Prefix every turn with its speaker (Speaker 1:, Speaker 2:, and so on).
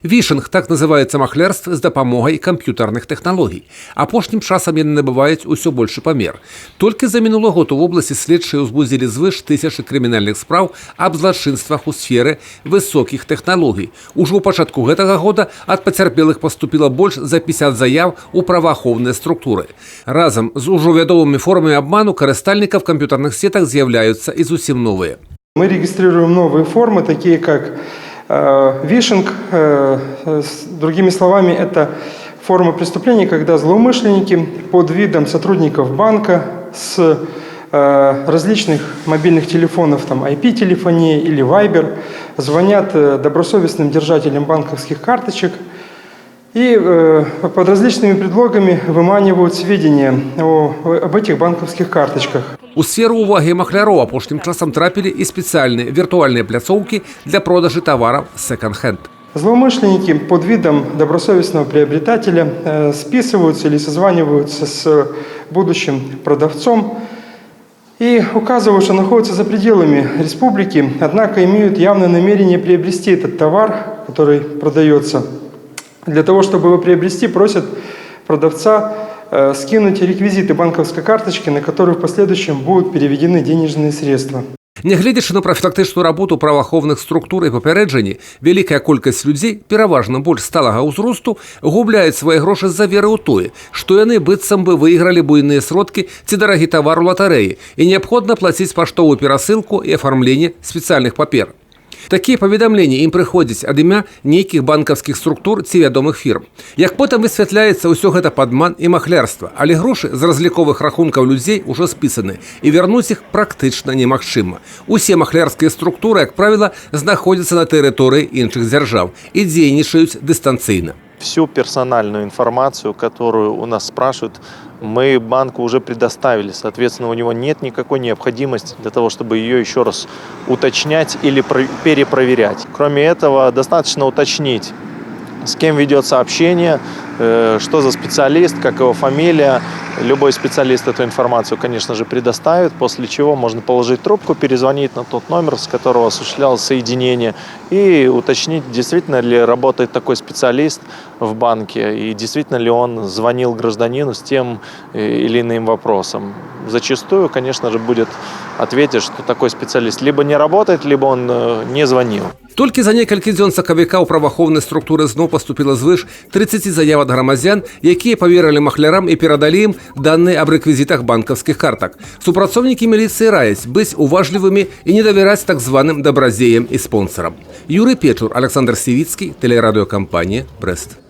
Speaker 1: Вішинг – так називається махлярство з допомогою комп'ютерних технологій. Апошнім часом яны набываюць усё большы памер. Толькі за мінулы год у вобласці следчыя ўзбудзілі звыш 1000 крымінальных спраў аб злачынствах у сферы высокіх тэхналогій. Ужо ў пачатку гэтага года ад пацярпелых паступіла больш за 50 заяў у праваахоўныя структуры. Разам з ужо вядомымі формамі абману карыстальнікаў камп'ютарных сетак з'яўляюцца і зусім новыя.
Speaker 2: Мы регистрируем новые формы, такие как вишинг. Другими словами, это форма преступления, когда злоумышленники под видом сотрудников банка с различных мобильных телефонов, там IP-телефонии или Viber, звонят добросовестным держателям банковских карточек и под различными предлогами выманивают сведения об этих банковских карточках.
Speaker 1: У сферу увагі махляроў апошнім часам трапілі і спецыяльныя віртуальныя пляцоўкі для продажы тавараў секонд-хенд.
Speaker 2: Злоумышленники под видом добросовестного приобретателя списываются или созваниваются с будущим продавцом и указывают, что находятся за пределами республики, однако имеют явное намерение приобрести этот товар, который продается. Для того, чтобы его приобрести, просят продавца скинуть реквизиты банковской карточки, на которые в последующем будут переведены денежные средства.
Speaker 1: Нягледзячы на прафілактычную работу праваахоўных структур і папярэджанні, вялікая колькасць людзей, пераважна больш сталага ўзросту, губляюць свае грошы з-за веры ў тое, што яны быццам бы выйгралі буйныя сродкі ці дарагі тавар у латарэі і неабходна плаціць паштовую перасылку і афармленне спецыяльных папер. Такія паведамленні ім прыходзяць ад імя нейкіх банкаўскіх структур ці вядомых фірм. Як потым высвятляецца, ўсё гэта падман і махлярства, але грошы з разліковых рахункаў людзей ужо спісаны, і вярнуць іх практычна немагчыма. Усе махлярскія структуры, як правіла, знаходзяцца на тэрыторыі іншых дзяржаў і дзейнічаюць дыстанцыйна.
Speaker 3: Всю персональную информацию, которую у нас спрашивают, мы банку уже предоставили. Соответственно, у него нет никакой необходимости для того, чтобы ее еще раз уточнять или перепроверять. Кроме этого, достаточно уточнить, с кем ведется общение, что за специалист, как его фамилия. Любой специалист эту информацию, конечно же, предоставит, после чего можно положить трубку, перезвонить на тот номер, с которого осуществлялось соединение, и уточнить, действительно ли работает такой специалист в банке, и действительно ли он звонил гражданину с тем или иным вопросом. Зачастую, конечно же, будет ответить, что такой специалист либо не работает, либо он не звонил.
Speaker 1: Толькі за некалькі дзён сакавіка ў праваахоўнай структуры зноў паступіла звыш 30 заяў ад грамадзян, якія паверылі махлярам і перадалі ім даныя аб рэквізітах банкаўскіх картак. Супрацоўнікі міліцыі раяць быць уважлівымі і не давяраць так званым дабразеям і спонсарам. Юрый Печур, Александр Сівіцкі, тэлерадыёкампанія «Брэст».